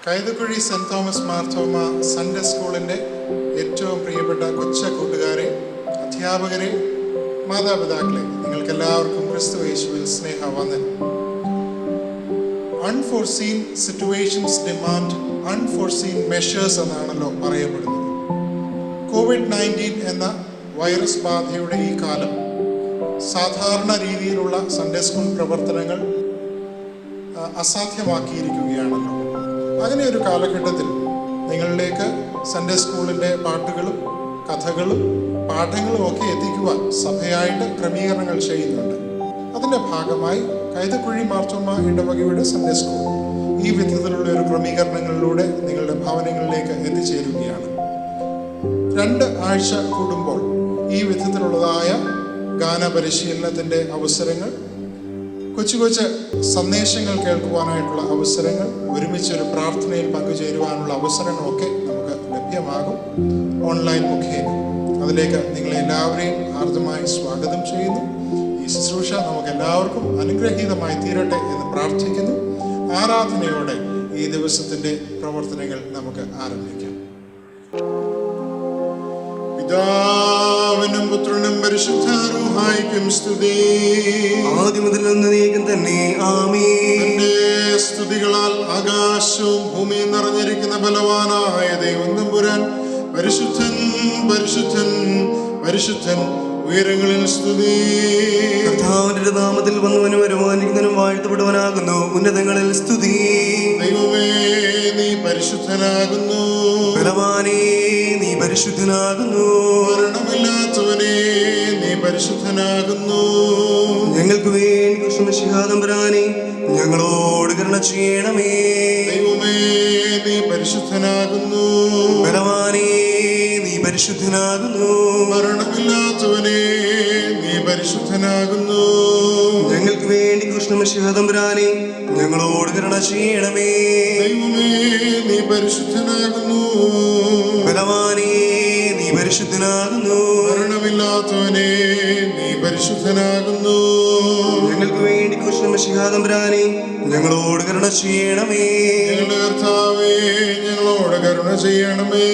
Kaithakuzhi saint Thomas Marthoma Sunday സ്കൂളിൻ്റെ ഏറ്റവും പ്രിയപ്പെട്ട കൊച്ച കൂട്ടുകാരെ, അധ്യാപകരെ, മാതാപിതാക്കളെ, നിങ്ങൾക്കെല്ലാവർക്കും ക്രിസ്തു യേശുവിൽ സ്നേഹവന്ദനം. Unforeseen situations demand unforeseen measures എന്നാണല്ലോ പറയപ്പെടുന്നത്. COVID-19 എന്ന വൈറസ് ബാധയുടെ ഈ കാലം സാധാരണ രീതിയിലുള്ള സൺഡേ സ്കൂൾ പ്രവർത്തനങ്ങൾ അസാധ്യമാക്കിയിരിക്കുകയാണല്ലോ. അങ്ങനെ ഒരു കാലഘട്ടത്തിൽ നിങ്ങളിലേക്ക് സൺഡേ സ്കൂളിൻ്റെ പാട്ടുകളും കഥകളും പാഠങ്ങളും ഒക്കെ എത്തിക്കുവാൻ സഭയായിട്ട് ക്രമീകരണങ്ങൾ ചെയ്യുന്നുണ്ട്. അതിൻ്റെ ഭാഗമായി കൈതക്കുഴി മാർത്തോമ ഇടവകയുടെ സൺഡേ സ്കൂൾ ഈ വിധത്തിലുള്ള ഒരു ക്രമീകരണങ്ങളിലൂടെ നിങ്ങളുടെ ഭവനങ്ങളിലേക്ക് എത്തിച്ചേരുകയാണ്. 2 ആഴ്ച കൂടുമ്പോൾ ഈ വിധത്തിലുള്ളതായ ഗാനപരിശീലനത്തിൻ്റെ അവസരങ്ങൾ, കൊച്ചു കൊച്ചു സന്ദേശങ്ങൾ കേൾക്കുവാനായിട്ടുള്ള അവസരങ്ങൾ, ഒരുമിച്ചൊരു പ്രാർത്ഥനയിൽ പങ്കുചേരുവാനുള്ള അവസരങ്ങളൊക്കെ നമുക്ക് ലഭ്യമാകും ഓൺലൈൻ മുഖേന. അതിലേക്ക് നിങ്ങളെ എല്ലാവരെയും ആർദ്രമായി സ്വാഗതം ചെയ്യുന്നു. ഈ ശുശ്രൂഷ നമുക്ക് എല്ലാവർക്കും അനുഗ്രഹീതമായി തീരട്ടെ എന്ന് പ്രാർത്ഥിക്കുന്നു. ആരാധനയോടെ ഈ ദിവസത്തിൻ്റെ പ്രവർത്തനങ്ങൾ നമുക്ക് ആരംഭിക്കാം. പിതാവിനും പുത്രനും പരിശുദ്ധാരൂഹായിക്കും സ്തുതി. ആദ്യം മുതൽ എന്നേക്കും തന്നെ ആമേൻ. തന്റെ സ്തുതികളാൽ ആകാശവും ഭൂമിയും നിറഞ്ഞിരിക്കുന്ന ബലവാനായ ദൈവം തമ്പുരാൻ പരിശുദ്ധൻ പരിശുദ്ധൻ പരിശുദ്ധൻ, ഉയരങ്ങളിൽ സ്തുതി. കർത്താവിന്റെ നാമത്തിൽ വന്നവനും വരുവാനിരിക്കുന്നവനും വാഴ്ത്തപ്പെടുവനാകുന്നു. ഉന്നതങ്ങളിൽ സ്തുതി. ദൈവമേ, നീ പരിശുദ്ധനാകുന്നു. ബലവാനേ, നീ പരിശുദ്ധനാകുന്നു. മരണമില്ലാത്തവനേ, നീ പരിശുദ്ധനാകുന്നു. ഞങ്ങൾക്ക് വേണ്ടി കൃഷ്ണശിഹാതമ്പരാനെ ഞങ്ങളോട് കരുണ ചെയ്യണമേ. ദൈവമേ, നീ പരിശുദ്ധനാകുന്നു. ബലവാനേ, നീ പരിശുദ്ധനാകുന്നു. മരണമില്ലാത്തവനേ, നീ പരിശുദ്ധനാകുന്നു. ഞങ്ങൾക്ക് വേണ്ടി കൃഷ്ണശിഹാതമ്പരാനെ ഞങ്ങളോട് കരുണ ചെയ്യണമേ. ദൈവമേ, നീ പരിശുദ്ധനാകുന്നു. ബലവാനേ, നീ പരിശുദ്ധനാകുന്നു. മരണമില്ലാത്തവനേ, നീ പരിശുദ്ധനാകുന്നു. ഞങ്ങൾക്ക് വേണ്ടി കൃഷ്ണശിഹാതമ്പരാനെ ഞങ്ങളോട് കരുണ ചെയ്യണമേ. ഞങ്ങളുടെ കർത്താവേ, ഞങ്ങളോട് കരുണ ചെയ്യണമേ.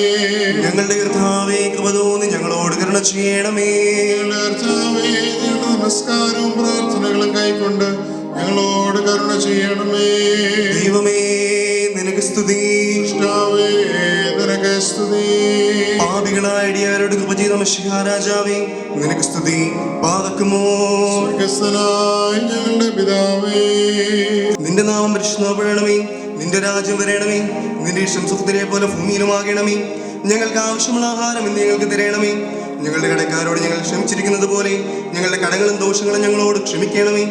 ഞങ്ങളുടെ കർത്താവേ, കൃപ തോന്നി ഞങ്ങളോട് കരുണ ചെയ്യണമേ. ഞങ്ങളുടെ കർത്താവേ, ഞങ്ങളുടെ നമസ്കാരവും പ്രാർത്ഥനകളും കൈക്കൊണ്ട് ഞങ്ങളോട് കരുണ ചെയ്യണമേ. ദൈവമേ, നിനക്ക് സ്തുതി. കർത്താവേ, നിനക്ക് സ്തുതി. പാപികളായ അടിയാരോട് കൃപ ചെയ്ത മിശിഹാ രാജാവേ, നിനക്ക് സ്തുതി. പാർക്കുമോ സ്വർഗ്ഗസ്ഥനായ ഞങ്ങളുടെ പിതാവേ, നിന്റെ നാമം പരിശുദ്ധമാകണമേ. നിന്റെ രാജ്യം വരണമേ. നിന്റെ ഇഷ്ടം സുഖത്തിലെ പോലെ ഭൂമിയിലുമാകണമേ. ഞങ്ങൾക്ക് ആവശ്യമുള്ള ആഹാരം ഇന്ന് ഞങ്ങൾക്ക് തരണമേ. ഞങ്ങളുടെ കടക്കാരോട് ഞങ്ങൾ ക്ഷമിച്ചിരിക്കുന്നത് പോലെ ഞങ്ങളുടെ കടങ്ങളും ദോഷങ്ങളും ഞങ്ങളോട് ക്ഷമിക്കണമേ.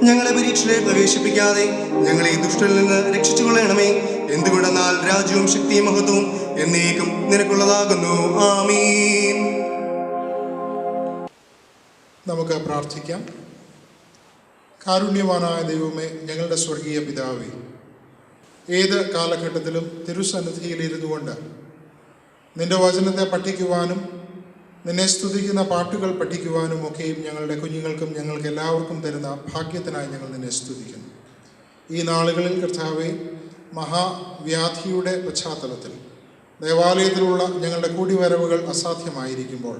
ഞങ്ങളെ പരീക്ഷയിലേക്ക് പ്രവേശിപ്പിക്കാതെ ഞങ്ങളെ ഈ ദുഷ്ടനിൽ നിന്ന് രക്ഷിച്ചു കൊള്ളണമേ. എന്തുകൊണ്ടെന്നാൽ രാജ്യവും ശക്തിയും മഹത്വവും എന്നേക്കും നിനക്കുള്ളതാകുന്നു. ആമീൻ. നമുക്ക് പ്രാർത്ഥിക്കാം. കാരുണ്യവാനായ ദൈവമേ, ഞങ്ങളുടെ സ്വർഗീയ പിതാവേ, ഏത് കാലഘട്ടത്തിലും തിരുസന്നിധിയിൽ ഇരുന്നു കൊണ്ട് നിന്റെ വചനത്തെ പഠിക്കുവാനും നിന്നെ സ്തുതിക്കുന്ന പാട്ടുകൾ പഠിക്കുവാനും ഒക്കെയും ഞങ്ങളുടെ കുഞ്ഞുങ്ങൾക്കും ഞങ്ങൾക്ക് എല്ലാവർക്കും തരുന്ന ഭാഗ്യത്തിനായി ഞങ്ങൾ നിന്നെ സ്തുതിക്കുന്നു. ഈ നാളുകളിൽ കർത്താവേ, മഹാവ്യാധിയുടെ പശ്ചാത്തലത്തിൽ ദേവാലയത്തിലുള്ള ഞങ്ങളുടെ കൂടിവരവുകൾ അസാധ്യമായിരിക്കുമ്പോൾ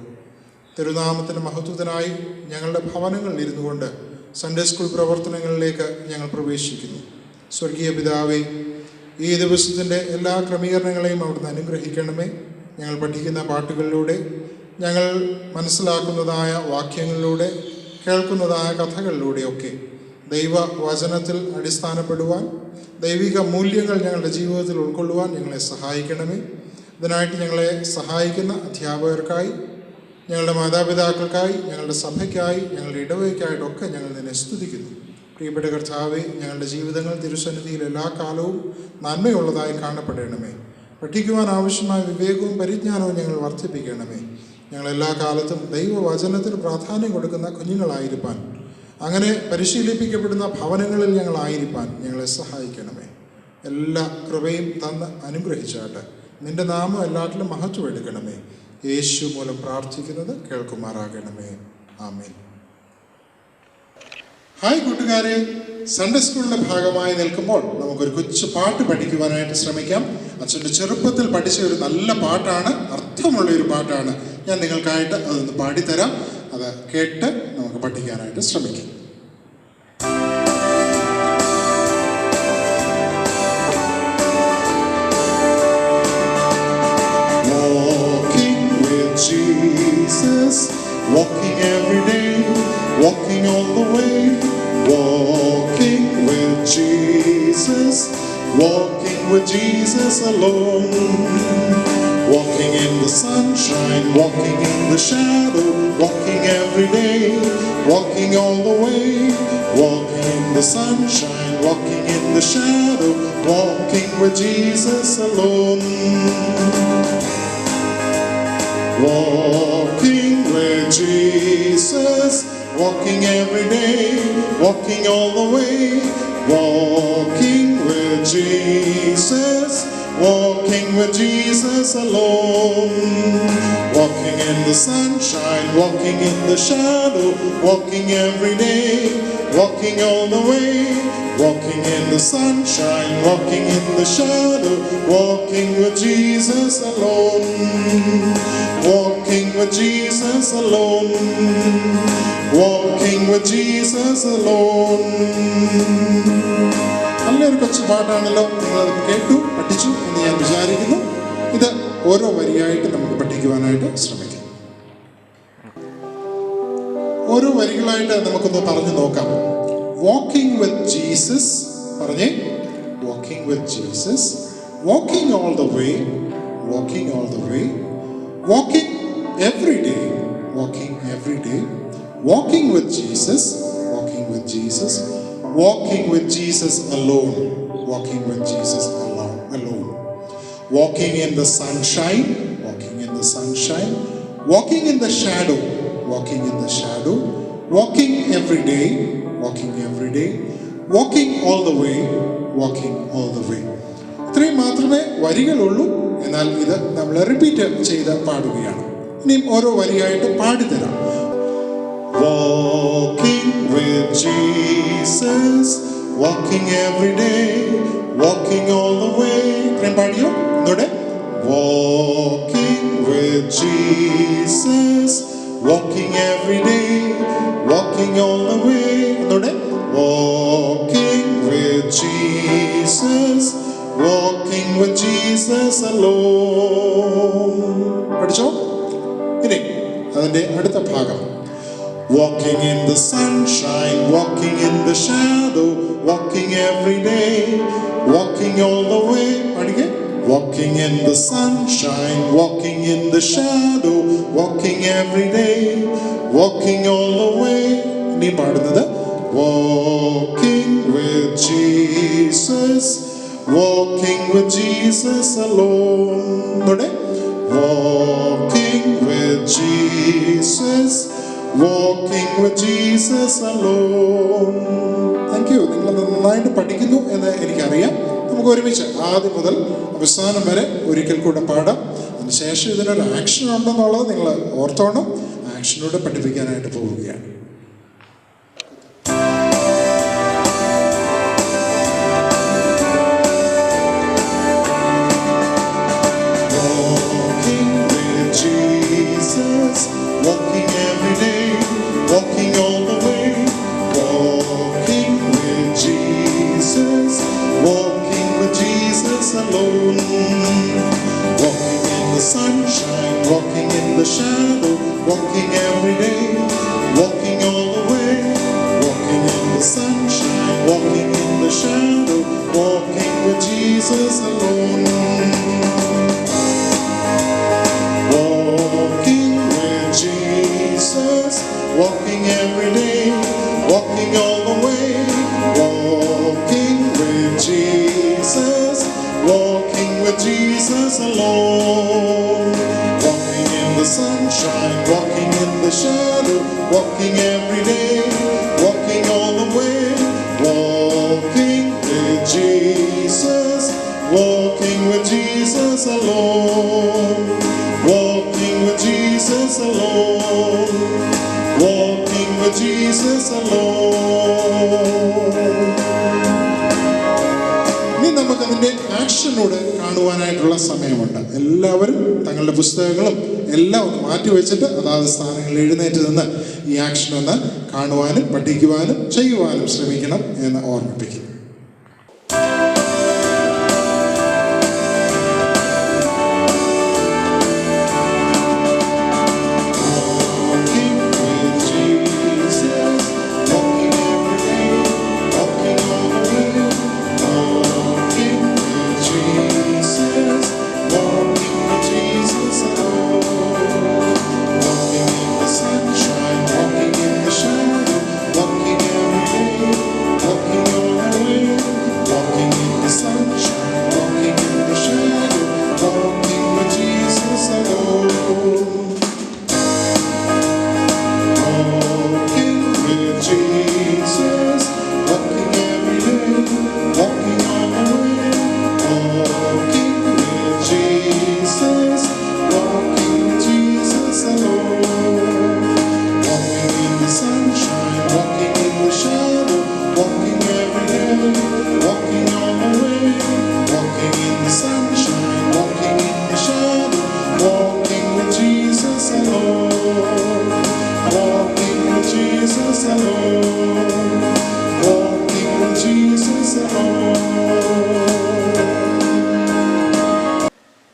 തിരുനാമത്തിൻ്റെ മഹത്വത്തിനായി ഞങ്ങളുടെ ഭവനങ്ങളിൽ ഇരുന്നു കൊണ്ട് സൺഡേ സ്കൂൾ പ്രവർത്തനങ്ങളിലേക്ക് ഞങ്ങൾ പ്രവേശിക്കുന്നു. സ്വർഗീയ പിതാവേ, ഈ ദിവസത്തിൻ്റെ എല്ലാ ക്രമീകരണങ്ങളെയും അവിടുന്ന് അനുഗ്രഹിക്കണമേ. ഞങ്ങൾ പഠിക്കുന്ന പാട്ടുകളിലൂടെ, ഞങ്ങൾ മനസ്സിലാക്കുന്നതായ വാക്യങ്ങളിലൂടെ, കേൾക്കുന്നതായ കഥകളിലൂടെയൊക്കെ ദൈവവചനത്തിൽ അടിസ്ഥാനപ്പെടുവാൻ, ദൈവിക മൂല്യങ്ങൾ ഞങ്ങളുടെ ജീവിതത്തിൽ ഉൾക്കൊള്ളുവാൻ ഞങ്ങളെ സഹായിക്കണമേ. ഇതിനായിട്ട് ഞങ്ങളെ സഹായിക്കുന്ന അധ്യാപകർക്കായി, ഞങ്ങളുടെ മാതാപിതാക്കൾക്കായി, ഞങ്ങളുടെ സഭയ്ക്കായി, ഞങ്ങളുടെ ഇടവകയ്ക്കായിട്ടൊക്കെ ഞങ്ങൾ നിന്നെ സ്തുതിക്കുന്നു. പ്രിയപ്പെട്ട കർത്താവേ, ഞങ്ങളുടെ ജീവിതങ്ങൾ തിരുസന്നിധിയിൽ എല്ലാ കാലവും നന്മയുള്ളതായി കാണപ്പെടണമേ. പഠിക്കുവാൻ ആവശ്യമായ വിവേകവും പരിജ്ഞാനവും ഞങ്ങൾ വർദ്ധിപ്പിക്കണമേ. ഞങ്ങളെല്ലാ കാലത്തും ദൈവവചനത്തിന് പ്രാധാന്യം കൊടുക്കുന്ന കുഞ്ഞുങ്ങളായിരിക്കാൻ, അങ്ങനെ പരിശീലിപ്പിക്കപ്പെടുന്ന ഭവനങ്ങളിൽ ഞങ്ങളായിരിക്കാൻ ഞങ്ങളെ സഹായിക്കണമേ. എല്ലാ കൃപയും തന്ന് അനുഗ്രഹിച്ചാട്ട് നിന്റെ നാമം എല്ലാറ്റിലും മഹത്വം എടുക്കണമേ. യേശു മൂലം പ്രാർത്ഥിക്കുന്നത് കേൾക്കുമാറാകണമേ. ആമേൻ. ഹായ് കൂട്ടുകാരെ, സൺഡേ സ്കൂളിൻ്റെ ഭാഗമായി നിൽക്കുമ്പോൾ നമുക്കൊരു കൊച്ചു പാട്ട് പഠിക്കുവാനായിട്ട് ശ്രമിക്കാം. അച്ഛൻ്റെ ചെറുപ്പത്തിൽ പഠിച്ച ഒരു നല്ല പാട്ടാണ്, അർത്ഥമുള്ള ഒരു പാട്ടാണ്. ഞാൻ നിങ്ങൾക്കായിട്ട് അതൊന്ന് പാടിത്തരാം. അത് കേട്ട് നമുക്ക് പഠിക്കാനായിട്ട് ശ്രമിക്കാം. Walking every day, walking all the way, walking with Jesus, walking with Jesus alone. Walking in the sunshine, walking in the shadow, walking every day, walking all the way, walking in the sunshine, walking in the shadow, walking with Jesus alone. Walking with Jesus, walking every day, walking all the way, walking with Jesus, walking with Jesus alone. Walking in the sunshine, walking in the shadow, walking every day, walking all the way, walking in the sunshine, walking in the shadow, walking with Jesus alone. Walking with Jesus alone, walking with Jesus alone. നല്ലൊരു കൊച്ചു പാട്ടാണല്ലോ. നിങ്ങളത് കേട്ടു പഠിച്ചു എന്ന് ഞാൻ വിചാരിക്കുന്നു. ഇത് ഓരോ വരിയായിട്ട് നമുക്ക് പഠിക്കുവാനായിട്ട് ശ്രമിക്കാം. ഓരോ വരികളായിട്ട് നമുക്കൊന്ന് പറഞ്ഞു നോക്കാം. വാക്കിംഗ് വിത്ത് ജീസസ്, പറഞ്ഞേ. Walking with Jesus, walking all the way, walking all the way, walking every day, walking every day, walking with Jesus, walking with Jesus, walking with Jesus alone, walking with Jesus alone, walking in the sunshine, walking in the sunshine, walking in the shadow, walking in the shadow, walking every day, walking every day, walking all the way, walking all the way. ഇത്രയും മാത്രമേ വരികളുള്ളൂ. എന്നാൽ ഇത് നമ്മൾ repeat ചെയ്ത് പാടുകയാണ്. ഇനിയും ഓരോ വരിയായിട്ട് പാടിത്തരാം. Walking with Jesus, walking every day, walking all the way. ഇത്രയും പാടിയോ? ഒന്നുകൂടെ. Walking with Jesus, walking every day, walking all the way. ഒന്നുകൂടെ. Walking with Jesus, walking with Jesus alone. പഠിച്ചോ? ഇനി അതിന്റെ അടുത്ത ഭാഗം. Walking in the sunshine, walking in the shadow, walking every day, walking all the way. പഠിക്കേ. Walking in the sunshine, walking in the shadow, walking every day, walking all the way. ഇനി പാടുന്നത് walking with Jesus, walking with Jesus alone. Walking with Jesus, walking with Jesus alone. Thank you. നിങ്ങൾ നന്നായിട്ട് പഠിക്കുന്നു എന്ന് എനിക്കറിയാം. നമുക്ക് ഒരുമിച്ച് ആദ്യം മുതൽ അവസാനം വരെ ഒരിക്കൽ കൂടെ പാടാം. അതിനുശേഷം ഇതിനൊരു ആക്ഷൻ ഉണ്ടെന്നുള്ളത് നിങ്ങൾ ഓർത്തോണം. ആക്ഷനിലൂടെ പഠിപ്പിക്കാനായിട്ട് പോവുകയാണ്. Walking every day, walking all the way, walking with Jesus, walking with Jesus alone. Walking in the sunshine, walking in the shadow, walking every day, walking all the way, walking in the sunshine, walking in the shadow, walking with Jesus alone. Walking every day, walking all the way, walking with Jesus, walking with Jesus alone. Walking in the sunshine, walking in the shadow, walking every day, walking all the way, walking with Jesus, walking with Jesus alone. Walking with Jesus alone. Walking with Jesus ഇനി നമുക്കതിൻ്റെ ആക്ഷനോട് കാണുവാനായിട്ടുള്ള സമയമുണ്ട്. എല്ലാവരും തങ്ങളുടെ പുസ്തകങ്ങളും എല്ലാം ഒന്ന് മാറ്റി വെച്ചിട്ട് അതാത് സ്ഥാനങ്ങളിൽ എഴുന്നേറ്റ് നിന്ന് ഈ ആക്ഷൻ ഒന്ന് കാണുവാനും പഠിക്കുവാനും ചെയ്യുവാനും ശ്രമിക്കണം എന്ന് ഓർമ്മിപ്പിക്കും.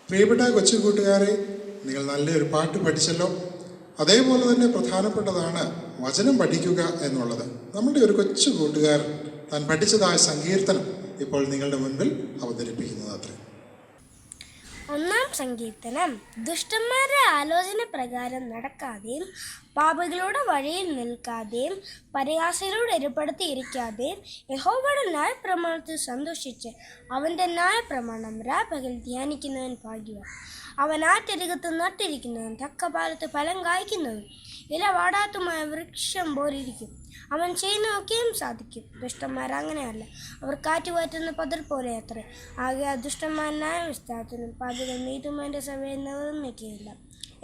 പ്രിയപ്പെട്ട കൊച്ചു കൂട്ടുകാരെ, നിങ്ങൾ നല്ലൊരു പാട്ട് പഠിച്ചല്ലോ. അതേപോലെ തന്നെ പ്രധാനപ്പെട്ടതാണ് വചനം പഠിക്കുക എന്നുള്ളത്. നമ്മുടെ ഒരു കൊച്ചു കൂട്ടുകാരൻ താൻ പഠിച്ചതായ സങ്കീർത്തനം ഇപ്പോൾ നിങ്ങളുടെ മുൻപിൽ അവതരിപ്പിക്കുന്നത് അത്രേ. ഒന്നാം സങ്കീർത്തനം. ദുഷ്ടന്മാരുടെ ആലോചന പ്രകാരം നടക്കാതെയും പാപികളുടെ വഴിയിൽ നിൽക്കാതെയും പരിഹാസികളോട് ഏർപ്പെടുത്തിയിരിക്കാതെയും യഹോവയുടെ ന്യായപ്രമാണത്തിൽ സന്തോഷിച്ച് അവൻ്റെ ന്യായപ്രമാണം രാപകൽ ധ്യാനിക്കുന്നവൻ ഭാഗ്യവാൻ. അവൻ ആറ്റരികത്ത് നട്ടിരിക്കുന്നവൻ തക്കപാലത്ത് ഫലം കായ്ക്കുന്നവൻ ഇല വാടാത്തുമായ വൃക്ഷം പോലിരിക്കും. അവൻ ചെയ്യുന്നതൊക്കെയും സാധിക്കും. ദുഷ്ടന്മാർ അങ്ങനെയല്ല, അവർ കാറ്റുവാറ്റുന്ന പതിർ പോലെ അത്രേ. ആകെ ദുഷ്ടന്മാർ ന്യായവിസ്താരത്തിനും പാപികൾ നീതിമാന്റെ സഭയെ നിർമ്മിക്കുകയില്ല.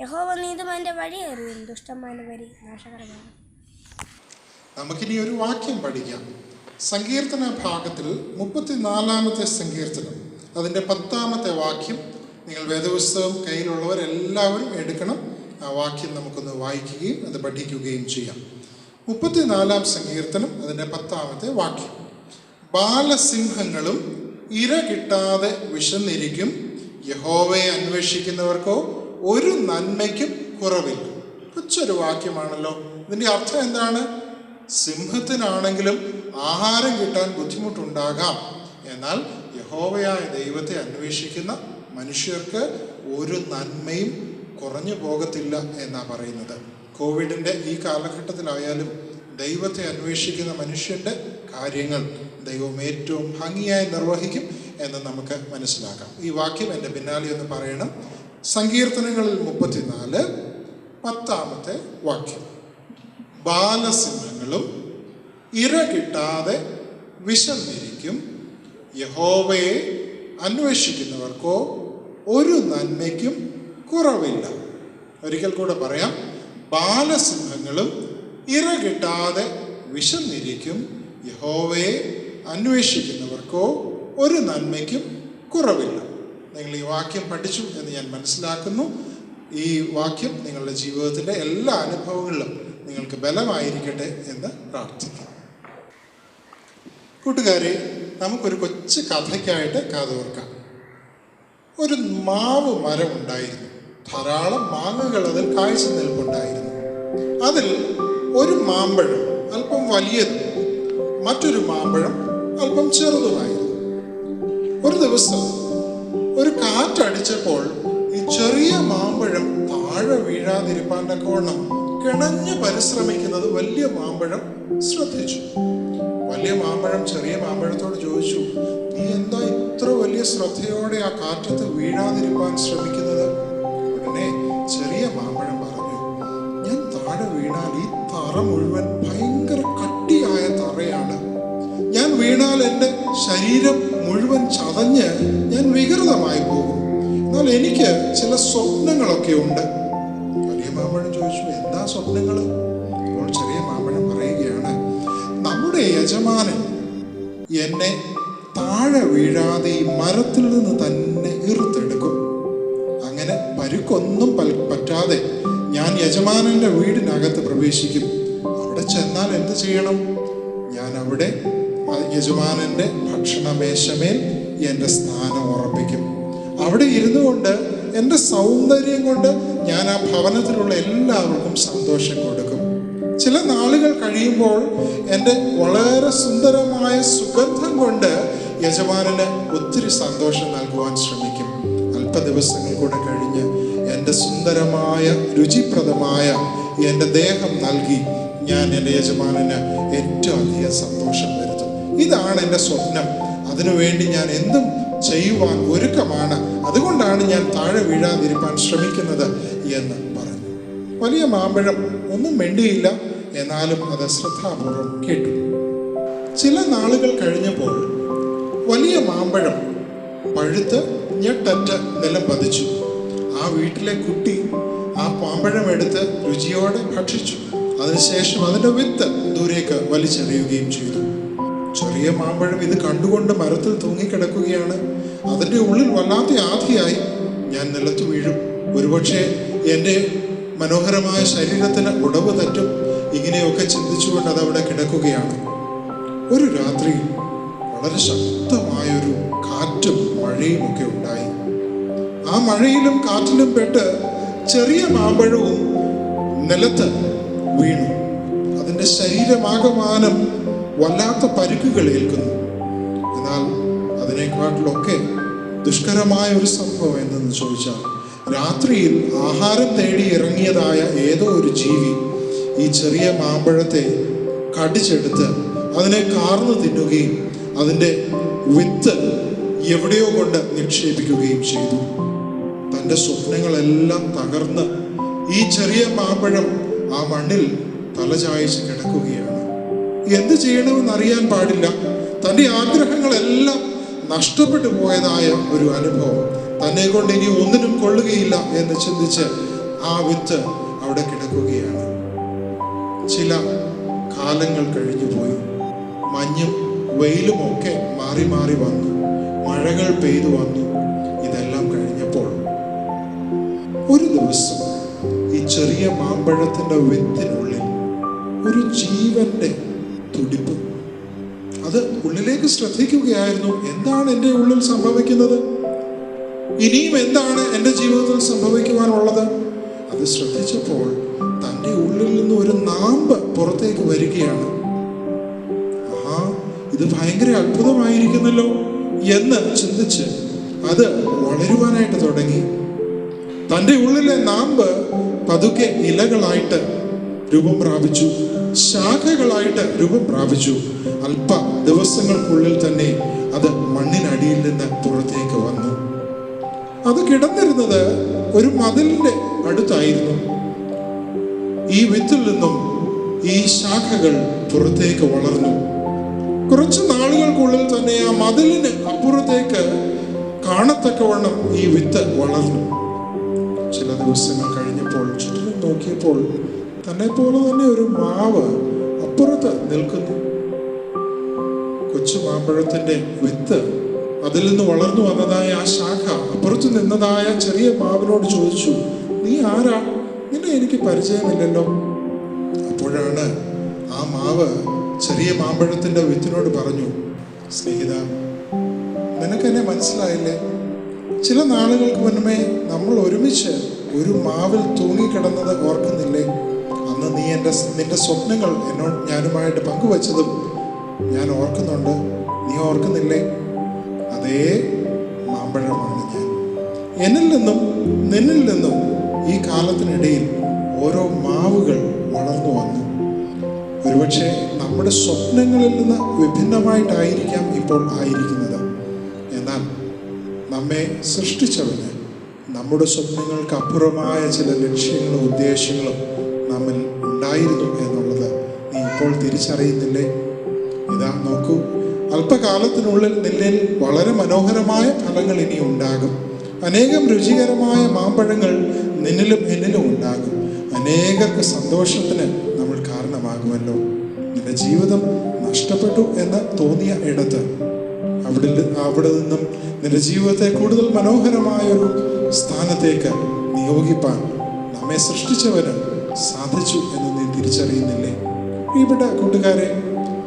യഹോവ നീതിമാന്റെ വഴി അറിയും, ദുഷ്ടന്മാരുടെ വഴി നാശകരമാണ്. നമുക്കിനി ഒരു വാക്യം പഠിക്കാം. സങ്കീർത്തന ഭാഗത്തിൽ 34-ാമത്തെ സങ്കീർത്തനം അതിൻ്റെ 10-ാമത്തെ വാക്യം. നിങ്ങൾ വേദപുസ്തകം കയ്യിലുള്ളവരെല്ലാവരും എടുക്കണം. ആ വാക്യം നമുക്കൊന്ന് വായിക്കുകയും അത് പഠിക്കുകയും ചെയ്യാം. 34-ാം സങ്കീർത്തനം അതിൻ്റെ 10-ാമത്തെ വാക്യം. ബാലസിംഹങ്ങളും ഇര കിട്ടാതെ വിശന്നിരിക്കും, യഹോവയെ അന്വേഷിക്കുന്നവർക്കോ ഒരു നന്മയ്ക്കും കുറവില്ല. കൊച്ചൊരു വാക്യമാണല്ലോ. ഇതിൻ്റെ അർത്ഥം എന്താണ്? സിംഹത്തിനാണെങ്കിലും ആഹാരം കിട്ടാൻ ബുദ്ധിമുട്ടുണ്ടാകാം, എന്നാൽ യഹോവയായ ദൈവത്തെ അന്വേഷിക്കുന്ന മനുഷ്യർക്ക് ഒരു നന്മയും കുറഞ്ഞു പോകത്തില്ല എന്നാണ് പറയുന്നത്. കോവിഡിൻ്റെ ഈ കാലഘട്ടത്തിലായാലും ദൈവത്തെ അന്വേഷിക്കുന്ന മനുഷ്യൻ്റെ കാര്യങ്ങൾ ദൈവം ഏറ്റവും ഭംഗിയായി നിർവഹിക്കും എന്ന് നമുക്ക് മനസ്സിലാക്കാം. ഈ വാക്യം എൻ്റെ പിന്നാലെ ഒന്ന് പറയണം. സങ്കീർത്തനങ്ങളിൽ 34 10-ാമത്തെ വാക്യം. ബാലസിംഹങ്ങളും ഇര കിട്ടാതെ വിശന്നിരിക്കും, യഹോവയെ അന്വേഷിക്കുന്നവർക്കോ ഒരു നന്മയ്ക്കും കുറവില്ല. ഒരിക്കൽ കൂടെ പറയാം. ബാലസിംഹങ്ങളും ഇര കിട്ടാതെ വിശന്നിരിക്കും, യഹോവയെ അന്വേഷിക്കുന്നവർക്കോ ഒരു നന്മയ്ക്കും കുറവില്ല. നിങ്ങൾ ഈ വാക്യം പഠിച്ചു എന്ന് ഞാൻ മനസ്സിലാക്കുന്നു. ഈ വാക്യം നിങ്ങളുടെ ജീവിതത്തിൻ്റെ എല്ലാ അനുഭവങ്ങളിലും നിങ്ങൾക്ക് ബലമായിരിക്കട്ടെ എന്ന് പ്രാർത്ഥിക്കാം. കൂട്ടുകാരെ, നമുക്കൊരു കൊച്ചു കഥയ്ക്കായിട്ട് കാതോർക്കാം. ഒരു മാവ് മരം ഉണ്ടായിരുന്നു. ധാരാളം മാങ്ങകൾ അതിൽ കാഴ്ച നിൽപ്പുണ്ടായിരുന്നു. അതിൽ ഒരു മാമ്പഴം അല്പം വലിയതും മറ്റൊരു മാമ്പഴം അല്പം ചെറുതുമായിരുന്നു. ഒരു ദിവസം ഒരു കാറ്റടിച്ചപ്പോൾ ഈ ചെറിയ മാമ്പഴം താഴെ വീഴാതിരിപ്പാൻ തക്കവണ്ണം കിണഞ്ഞ് പരിശ്രമിക്കുന്നത് വലിയ മാമ്പഴം ശ്രദ്ധിച്ചു. വലിയ മാമ്പഴം ചെറിയ മാമ്പഴത്തോട് ചോദിച്ചു, നീ എന്താ ഇത്ര വലിയ ശ്രദ്ധയോടെ ആ കാറ്റത്ത് വീഴാതിരിപ്പാൻ ശ്രമിക്കുന്നത്? ഉടനെ ചെറിയ മാമ്പഴം പറഞ്ഞു, ഞാൻ താഴെ വീണാൽ ഈ തറ മുഴുവൻ ഭയങ്കര കട്ടിയായ തറയാണ്. ഞാൻ വീണാൽ എൻ്റെ ശരീരം മുഴുവൻ ചതഞ്ഞ് ഞാൻ വികൃതമായി പോകും. എന്നാൽ എനിക്ക് ചില സ്വപ്നങ്ങളൊക്കെ ഉണ്ട്. വലിയ മാമ്പഴം ചോദിച്ചു, എന്താ സ്വപ്നങ്ങൾ? അപ്പോൾ ചെറിയ മാമ്പഴം പറയുകയാണ്, എൻ്റെ യജമാനൻ എന്നെ താഴെ വീഴാതെ ഈ മരത്തിൽ നിന്ന് തന്നെ ഇറുത്തെടുക്കും. അങ്ങനെ പരുക്കൊന്നും പറ്റാതെ ഞാൻ യജമാനന്റെ വീടിനകത്ത് പ്രവേശിക്കും. അവിടെ ചെന്നാൽ എന്ത് ചെയ്യണം? ഞാൻ അവിടെ യജമാനന്റെ ഭക്ഷണമേശമേൽ എൻ്റെ സ്ഥാനം ഉറപ്പിക്കും. അവിടെ ഇരുന്നു കൊണ്ട് എൻ്റെ സൗന്ദര്യം കൊണ്ട് ഞാൻ ആ ഭവനത്തിലുള്ള എല്ലാവർക്കും സന്തോഷം കൊടുക്കും. ചില നാളുകൾ കഴിയുമ്പോൾ എൻ്റെ വളരെ സുന്ദരമായ സുഗന്ധം കൊണ്ട് യജമാനന് ഒത്തിരി സന്തോഷം നൽകുവാൻ ശ്രമിക്കും. അല്പ ദിവസങ്ങൾ കൂടെ കഴിഞ്ഞ് എൻ്റെ സുന്ദരമായ രുചിപ്രദമായ എൻ്റെ ദേഹം നൽകി ഞാൻ എൻ്റെ യജമാനന് ഏറ്റവും അധികം സന്തോഷം വരുത്തും. ഇതാണ് എൻ്റെ സ്വപ്നം. അതിനുവേണ്ടി ഞാൻ എന്തും ചെയ്യുവാൻ ഒരുക്കമാണ്. അതുകൊണ്ടാണ് ഞാൻ താഴെ വീഴാതിരിക്കാൻ ശ്രമിക്കുന്നത് എന്ന് പറഞ്ഞു. വലിയ മാമ്പഴം ഒന്നും മിണ്ടിയില്ല, എന്നാലും അത് ശ്രദ്ധാപൂർവം കേട്ടു. ചില നാളുകൾ കഴിഞ്ഞപ്പോൾ വലിയ മാമ്പഴം പഴുത്ത് ഞെട്ടറ്റ് നിലം പതിച്ചു. ആ വീട്ടിലെ കുട്ടി ആ മാമ്പഴം എടുത്ത് രുചിയോടെ ഭക്ഷിച്ചു. അതിനുശേഷം അതിൻ്റെ വിത്ത് ദൂരേക്ക് വലിച്ചെറിയുകയും ചെയ്തു. ചെറിയ മാമ്പഴം ഇത് കണ്ടുകൊണ്ട് മരത്തിൽ തൂങ്ങിക്കിടക്കുകയാണ്. അതിൻ്റെ ഉള്ളിൽ വല്ലാത്ത ആധിയായി, ഞാൻ നിലത്ത് വീഴും, ഒരുപക്ഷെ എൻ്റെ മനോഹരമായ ശരീരത്തിന് ഉടവ് തട്ടും, ഇങ്ങനെയൊക്കെ ചിന്തിച്ചുകൊണ്ട് അതവിടെ കിടക്കുകയാണ്. ഒരു രാത്രി വളരെ ശക്തമായൊരു കാറ്റും മഴയും ഒക്കെ ഉണ്ടായി. ആ മഴയിലും കാറ്റിലും പെട്ട് ചെറിയ മാമ്പഴവും നിലത്ത് വീണു. അതിൻ്റെ ശരീരമാകമാനം വല്ലാത്ത പരിക്കുകൾ ഏൽക്കുന്നു. എന്നാൽ അതിനേക്കാട്ടിലൊക്കെ ദുഷ്കരമായ ഒരു സംഭവം എന്തെന്ന് ചോദിച്ചാൽ, രാത്രിയിൽ ആഹാരം തേടി ഇറങ്ങിയതായ ഏതോ ഒരു ജീവി ഈ ചെറിയ മാമ്പഴത്തെ കടിച്ചെടുത്ത് അതിനെ കാർന്നു തിന്നുകയും അതിൻ്റെ വിത്ത് എവിടെയോ കൊണ്ട് നിക്ഷേപിക്കുകയും ചെയ്തു. തൻ്റെ സ്വപ്നങ്ങളെല്ലാം തകർന്ന് ഈ ചെറിയ മാമ്പഴം ആ മണ്ണിൽ തലചായ്ച്ച് കിടക്കുകയാണ്. എന്ത് ചെയ്യണമെന്ന് അറിയാൻ പാടില്ല. തൻ്റെ ആഗ്രഹങ്ങളെല്ലാം നഷ്ടപ്പെട്ടു പോയതായ ഒരു അനുഭവം. തന്നെ കൊണ്ട് ഇനി ഒന്നിനും കൊള്ളുകയില്ല എന്ന് ചിന്തിച്ച് ആ വിത്ത് അവിടെ കിടക്കുകയാണ്. ചില കാലങ്ങൾ കഴിഞ്ഞു പോയി. മഞ്ഞും വെയിലും ഒക്കെ മാറി മാറി വന്നു. മഴകൾ പെയ്തു വന്നു. ഇതെല്ലാം കഴിഞ്ഞപ്പോൾ ഒരു ദിവസം ഈ ചെറിയ മാമ്പഴത്തിൻ്റെ വിത്തിനുള്ളിൽ ഒരു ജീവന്റെ തുടിപ്പ്. അത് ഉള്ളിലേക്ക് ശ്രദ്ധിക്കുകയായിരുന്നു. എന്താണ് എൻ്റെ ഉള്ളിൽ സംഭവിക്കുന്നത്? ഇനിയും എന്താണ് എൻ്റെ ജീവിതത്തിൽ സംഭവിക്കുവാനുള്ളത്? അത് ശ്രദ്ധിച്ചപ്പോൾ തൻ്റെ ഉള്ളിൽ നിന്ന് ഒരു നാമ്പ് പുറത്തേക്ക് വരികയാണ്. ഇത് ഭയങ്കര അത്ഭുതമായിരിക്കുന്നല്ലോ എന്ന് ചിന്തിച്ച് അത് വളരുവാനായിട്ട് തുടങ്ങി. തൻ്റെ ഉള്ളിലെ നാമ്പ് പതുക്കെ ഇലകളായിട്ട് രൂപം പ്രാപിച്ചു, ശാഖകളായിട്ട് രൂപം പ്രാപിച്ചു. അല്പ ദിവസങ്ങൾക്കുള്ളിൽ തന്നെ അത് മണ്ണിനടിയിൽ നിന്ന് പുറത്തേക്ക് വന്നു. അത് കിടന്നിരുന്നത് ഒരു മതിലിന്റെ അടുത്തായിരുന്നു. ഈ വിത്തിൽ നിന്നും ഈ ശാഖകൾ പുറത്തേക്ക് വളർന്നു. കുറച്ച് നാളുകൾക്കുള്ളിൽ തന്നെ ആ മതിലിന് അപ്പുറത്തേക്ക് കാണത്തക്കവണ്ണം ഈ വിത്ത് വളർന്നു. ചില ദിവസങ്ങൾ കഴിഞ്ഞപ്പോൾ ചുറ്റും നോക്കിയപ്പോൾ തന്നെ പോലെ തന്നെ ഒരു മാവ് അപ്പുറത്ത് നിൽക്കുന്നു. കൊച്ചു മാമ്പഴത്തിന്റെ വിത്ത് അതിൽ നിന്ന് വളർന്നു വന്നതായ ആ ശാഖ അപ്പുറത്ത് നിന്നതായ ചെറിയ മാവിനോട് ചോദിച്ചു, നീ ആരാ? നിന്നെ എനിക്ക് പരിചയമില്ലല്ലോ. അപ്പോഴാണ് ആ മാവ് ചെറിയ മാമ്പഴത്തിന്റെ വിത്തിനോട് പറഞ്ഞു, സ്നേഹിത, നിനക്കെന്നെ മനസ്സിലായില്ലേ? ചില നാളുകൾക്ക് മുന്നമേ നമ്മൾ ഒരുമിച്ച് ഒരു മാവിൽ തൂങ്ങിക്കിടന്നത് ഓർക്കുന്നില്ലേ? അന്ന് നീ നിന്റെ സ്വപ്നങ്ങൾ എന്നോട് ഞാനുമായിട്ട് പങ്കുവച്ചതും ഞാൻ ഓർക്കുന്നുണ്ട്. നീ ഓർക്കുന്നില്ലേ? അതേ മാമ്പഴമാണ് ഞാൻ. എന്നിൽ നിന്നും നിന്നിൽ നിന്നും ഈ കാലത്തിനിടയിൽ ഓരോ മാവുകൾ വളർന്നു വന്നു. ഒരുപക്ഷെ നമ്മുടെ സ്വപ്നങ്ങളിൽ നിന്ന് വിഭിന്നമായിട്ടായിരിക്കാം ഇപ്പോൾ ആയിരിക്കുന്നത്. എന്നാൽ നമ്മെ സൃഷ്ടിച്ചവന് നമ്മുടെ സ്വപ്നങ്ങൾക്ക് അപ്പുറമായ ചില ലക്ഷ്യങ്ങളും ഉദ്ദേശങ്ങളും നമ്മിൽ ഉണ്ടായിരുന്നു എന്നുള്ളത് നീ ഇപ്പോൾ തിരിച്ചറിയുന്നില്ലേ? ഇതാ നോക്കൂ, അല്പകാലത്തിനുള്ളിൽ നിന്നിൽ വളരെ മനോഹരമായ ഫലങ്ങൾ ഇനി ഉണ്ടാകും. അനേകം രുചികരമായ മാമ്പഴങ്ങൾ നിന്നിലും എന്നിലും ഉണ്ടാകും. അനേകർക്ക് സന്തോഷത്തിന് നമ്മൾ കാരണമാകുമല്ലോ. നിന്റെ ജീവിതം നഷ്ടപ്പെട്ടു എന്ന് തോന്നിയ ഇടത്ത് അവിടെ നിന്നും നിന്റെ ജീവിതത്തെ കൂടുതൽ മനോഹരമായൊരു സ്ഥാനത്തേക്ക് നിയോഗിപ്പാൻ നമ്മെ സൃഷ്ടിച്ചവന് സാധിച്ചു എന്ന് നീ തിരിച്ചറിയുന്നില്ലേ? പ്രിയപ്പെട്ട കൂട്ടുകാരെ,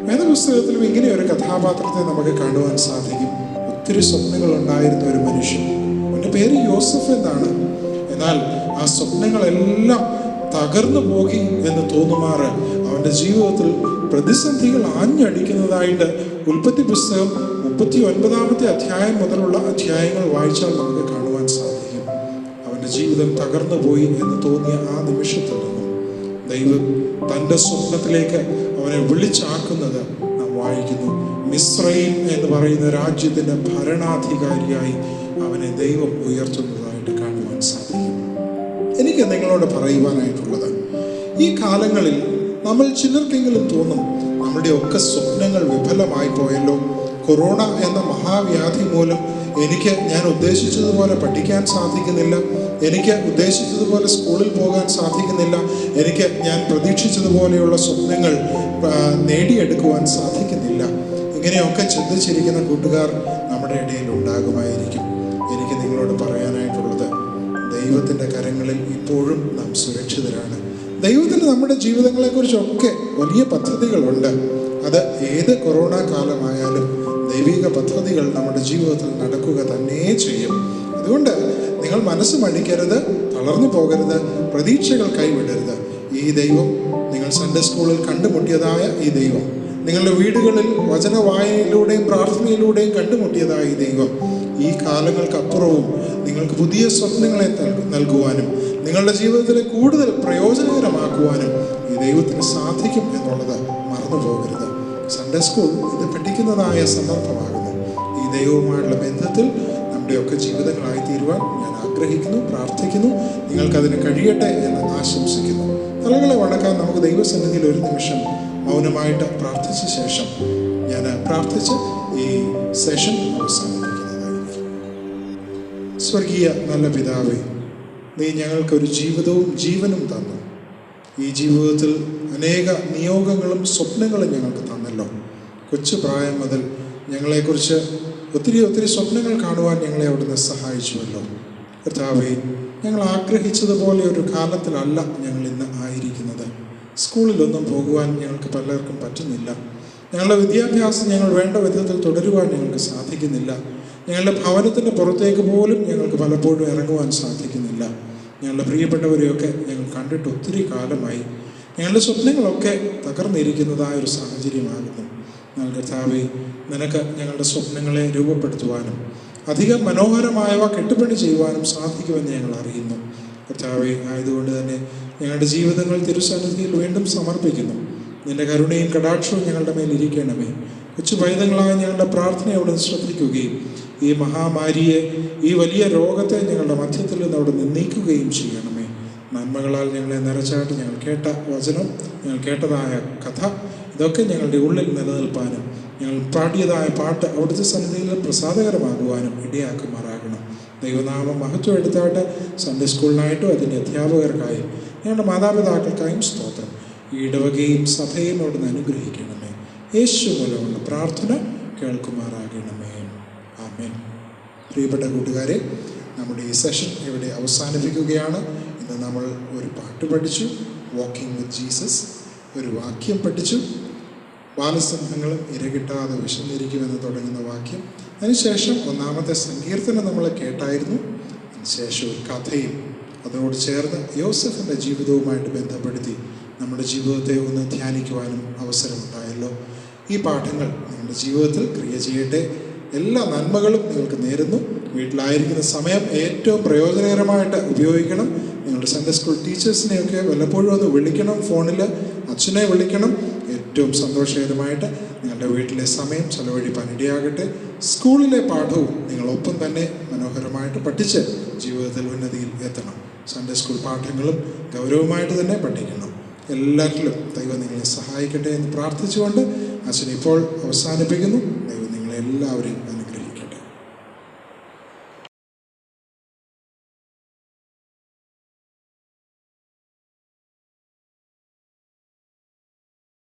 വേദപുസ്തകത്തിലും ഇങ്ങനെ ഒരു കഥാപാത്രത്തെ നമുക്ക് കാണുവാൻ സാധിക്കും. ഒത്തിരി സ്വപ്നങ്ങൾ ഉണ്ടായിരുന്ന ഒരു മനുഷ്യൻ. അവൻ്റെ പേര് യോസഫ് എന്നാണ്. എന്നാൽ ആ സ്വപ്നങ്ങളെല്ലാം തകർന്നു പോയി എന്ന് തോന്നുമാറ് അവൻ്റെ ജീവിതത്തിൽ പ്രതിസന്ധികൾ ആഞ്ഞടിക്കുന്നതായിട്ട് ഉൽപ്പത്തി പുസ്തകം 39 അധ്യായം മുതലുള്ള അധ്യായങ്ങൾ വായിച്ചാൽ നമുക്ക് കാണുവാൻ സാധിക്കും. അവൻ്റെ ജീവിതം തകർന്നു പോയി എന്ന് തോന്നിയ ആ നിമിഷത്തിൽ നിന്നും ദൈവം തൻ്റെ സ്വപ്നത്തിലേക്ക് അവനെ വിളിച്ചാക്കുന്നത് നാം വായിക്കുന്നു. മിസ്രയീം എന്ന് പറയുന്ന രാജ്യത്തിൻ്റെ ഭരണാധികാരിയായി അവനെ ദൈവം ഉയർത്തുന്നതായിട്ട് കാണുവാൻ സാധിക്കും. എനിക്ക് നിങ്ങളോട് പറയുവാനായിട്ടുള്ളത്, ഈ കാലങ്ങളിൽ നമ്മൾ ചിലർക്കെങ്കിലും തോന്നും നമ്മുടെയൊക്കെ സ്വപ്നങ്ങൾ വിഫലമായി പോയല്ലോ. കൊറോണ എന്ന മഹാവ്യാധി മൂലം ഞാൻ ഉദ്ദേശിച്ചതുപോലെ പഠിക്കാൻ സാധിക്കുന്നില്ല, എനിക്ക് ഉദ്ദേശിച്ചതുപോലെ സ്കൂളിൽ പോകാൻ സാധിക്കുന്നില്ല, ഞാൻ പ്രതീക്ഷിച്ചതുപോലെയുള്ള സ്വപ്നങ്ങൾ നേടിയെടുക്കുവാൻ സാധിക്കുന്നില്ല. ഇങ്ങനെയൊക്കെ ചിന്തിച്ചിരിക്കുന്ന കൂട്ടുകാർ നമ്മുടെ ഇടയിൽ ഉണ്ടാകുമായിരിക്കും. എനിക്ക് നിങ്ങളോട് പറയാനായിട്ടുള്ളത്, ദൈവത്തിൻ്റെ കരങ്ങളിൽ ഇപ്പോഴും നാം സുരക്ഷിതരാണ്. ദൈവത്തിന് നമ്മുടെ ജീവിതങ്ങളെക്കുറിച്ചൊക്കെ വലിയ പദ്ധതികളുണ്ട്. അത് ഏത് കൊറോണ കാലമായാലും ദൈവിക പദ്ധതികൾ നമ്മുടെ ജീവിതത്തിൽ നടക്കുക തന്നെ ചെയ്യും. അതുകൊണ്ട് നിങ്ങൾ മനസ്സ് മടിക്കരുത്, തളർന്നു പോകരുത്, പ്രതീക്ഷകൾ കൈവിടരുത്. ഈ ദൈവം, നിങ്ങൾ സൺഡേ സ്കൂളിൽ കണ്ടുമുട്ടിയതായ ഈ ദൈവം, നിങ്ങളുടെ വീടുകളിൽ വചന വായനയിലൂടെയും പ്രാർത്ഥനയിലൂടെയും കണ്ടുമുട്ടിയതായ ഈ ദൈവം, ഈ കാലങ്ങൾക്കപ്പുറവും നിങ്ങൾക്ക് പുതിയ സ്വപ്നങ്ങളെ നൽകുവാനും നിങ്ങളുടെ ജീവിതത്തിലെ കൂടുതൽ പ്രയോജനകരമാക്കുവാനും ഈ ദൈവത്തിന് സാധിക്കും എന്നുള്ളത് മറന്നു പോകരുത്. സൺഡേ സ്കൂൾ ഇത് പഠിക്കുന്നതായ സന്ദർഭമാകുന്നു. ഈ ദൈവവുമായുള്ള ബന്ധത്തിൽ നമ്മുടെയൊക്കെ ജീവിതങ്ങളായി തീരുവാൻ ഞാൻ ആഗ്രഹിക്കുന്നു, പ്രാർത്ഥിക്കുന്നു. നിങ്ങൾക്കതിന് കഴിയട്ടെ എന്ന് ആശംസിക്കുന്നു. തലകളെ വണക്കാൻ നമുക്ക് ദൈവസന്നിധിയിൽ ഒരു നിമിഷം മൗനമായിട്ട് പ്രാർത്ഥിച്ച ശേഷം ഞാൻ പ്രാർത്ഥിച്ച് ഈ സെഷൻ അവസാനിപ്പിക്കുന്നതായിരിക്കും. സ്വർഗീയ നല്ല പിതാവേ, നീ ഞങ്ങൾക്കൊരു ജീവിതവും ജീവനും തന്നു. ഈ ജീവിതത്തിൽ അനേക നിയോഗങ്ങളും സ്വപ്നങ്ങളും ഞങ്ങൾക്ക് തന്നല്ലോ. കൊച്ചു പ്രായം മുതൽ ഞങ്ങളെക്കുറിച്ച് ഒത്തിരി സ്വപ്നങ്ങൾ കാണുവാൻ ഞങ്ങളെ അവിടുന്ന് സഹായിച്ചുവല്ലോ. കർത്താവേ, ഞങ്ങൾ ആഗ്രഹിച്ചതുപോലെ ഒരു കാലത്തിലല്ല ഞങ്ങൾ ഇന്ന് ആയിരിക്കുന്നത്. സ്കൂളിലൊന്നും പോകുവാൻ ഞങ്ങൾക്ക് പലർക്കും പറ്റുന്നില്ല. ഞങ്ങളുടെ വിദ്യാഭ്യാസം ഞങ്ങൾ വേണ്ട വിധത്തിൽ തുടരുവാൻ ഞങ്ങൾക്ക് സാധിക്കുന്നില്ല. ഞങ്ങളുടെ ഭവനത്തിൻ്റെ പുറത്തേക്ക് പോലും ഞങ്ങൾക്ക് പലപ്പോഴും ഇറങ്ങുവാൻ സാധിക്കുന്നില്ല. ഞങ്ങളുടെ പ്രിയപ്പെട്ടവരെയൊക്കെ ഞങ്ങൾ കണ്ടിട്ട് ഒത്തിരി കാലമായി. ഞങ്ങളുടെ സ്വപ്നങ്ങളൊക്കെ തകർന്നിരിക്കുന്നതായ ഒരു സാഹചര്യമാകുന്നു. എന്നാൽ കർത്താവേ, നിനക്ക് ഞങ്ങളുടെ സ്വപ്നങ്ങളെ രൂപപ്പെടുത്തുവാനും അധികം മനോഹരമായവ കെട്ടുപണി ചെയ്യുവാനും സാധിക്കുമെന്ന് ഞങ്ങൾ അറിയുന്നു. കർത്താവേ, ആയതുകൊണ്ട് തന്നെ ഞങ്ങളുടെ ജീവിതങ്ങൾ തിരുസന്നിധിയിൽ വീണ്ടും സമർപ്പിക്കുന്നു. നിന്റെ കരുണയും കടാക്ഷവും ഞങ്ങളുടെ മേൽ ഇരിക്കണമേ. കൊച്ചു പൈതങ്ങളായ ഞങ്ങളുടെ പ്രാർത്ഥനയെ അവിടെ ശ്രദ്ധിക്കുകയും ഈ മഹാമാരിയെ, ഈ വലിയ രോഗത്തെ ഞങ്ങളുടെ മധ്യത്തിൽ നിന്ന് അവിടെ നീക്കുകയും ചെയ്യണമേ. നന്മകളാൽ ഞങ്ങളെ നിറച്ചായിട്ട് ഞങ്ങൾ കേട്ട വചനം, ഞങ്ങൾ കേട്ടതായ കഥ, ഇതൊക്കെ ഞങ്ങളുടെ ഉള്ളിൽ നിലനിൽപ്പാനും ഞങ്ങൾ പാടിയതായ പാട്ട് അവിടുത്തെ സന്നിധിയിൽ പ്രസാദകരമാകുവാനും ഇടയാക്കുമാറാകണം. ദൈവനാമം മഹത്വം എടുത്തായിട്ട് സൺഡേ സ്കൂളിനായിട്ടും അതിൻ്റെ അധ്യാപകർക്കായും ഞങ്ങളുടെ മാതാപിതാക്കൾക്കായും സ്തോത്രം. ഈ ഇടവകയും സഭയും അവിടുന്ന് അനുഗ്രഹിക്കണമേ. യേശു മൂലമുള്ള പ്രാർത്ഥന കേൾക്കുമാറാകണമേ. ആമേൻ. പ്രിയപ്പെട്ട കൂട്ടുകാരെ, നമ്മുടെ ഈ സെഷൻ ഇവിടെ അവസാനിപ്പിക്കുകയാണ്. ഇന്ന് നമ്മൾ ഒരു പാട്ട് പഠിച്ചു, വാക്കിംഗ് വിത്ത് ജീസസ്. ഒരു വാക്യം പഠിച്ചു, ബാലസിംഹങ്ങളും ഇരകിട്ടാതെ വിശന്നിരിക്കുമെന്ന് തുടങ്ങുന്ന വാക്യം. അതിനുശേഷം ഒന്നാമത്തെ സങ്കീർത്തനം നമ്മൾ കേട്ടായിരുന്നു. അതിനുശേഷം ഒരു കഥയും അതോട് ചേർന്ന് യോസഫിൻ്റെ ജീവിതവുമായിട്ട് ബന്ധപ്പെടുത്തി നമ്മുടെ ജീവിതത്തെ ഒന്ന് ധ്യാനിക്കുവാനും അവസരമുണ്ടായല്ലോ. ഈ പാഠങ്ങൾ നിങ്ങളുടെ ജീവിതത്തിൽ ക്രിയ ചെയ്യട്ടെ. എല്ലാ നന്മകളും നിങ്ങൾക്ക് നേരുന്നു. വീട്ടിലായിരിക്കുന്ന സമയം ഏറ്റവും പ്രയോജനകരമായിട്ട് ഉപയോഗിക്കണം. നിങ്ങളുടെ സൺഡേ സ്കൂൾ ടീച്ചേഴ്സിനെയൊക്കെ വല്ലപ്പോഴും ഒന്ന് വിളിക്കണം, ഫോണിൽ അച്ഛനെ വിളിക്കണം. ഏറ്റവും സന്തോഷകരമായിട്ട് നിങ്ങളുടെ വീട്ടിലെ സമയം ചെലവഴിപ്പാൻ ഇടയാകട്ടെ. സ്കൂളിലെ പാഠവും നിങ്ങളൊപ്പം തന്നെ മനോഹരമായിട്ട് പഠിച്ച് ജീവിതത്തിൽ ഉന്നതിയിൽ എത്തണം. സൺഡേ സ്കൂൾ പാഠങ്ങളും ഗൗരവമായിട്ട് തന്നെ പഠിക്കണം. എല്ലാറ്റിലും ദൈവം നിങ്ങളെ സഹായിക്കട്ടെ എന്ന് പ്രാർത്ഥിച്ചുകൊണ്ട് അച്ഛൻ ഇപ്പോൾ അവസാനിപ്പിക്കുന്നു. ദൈവം നിങ്ങളെല്ലാവരെയും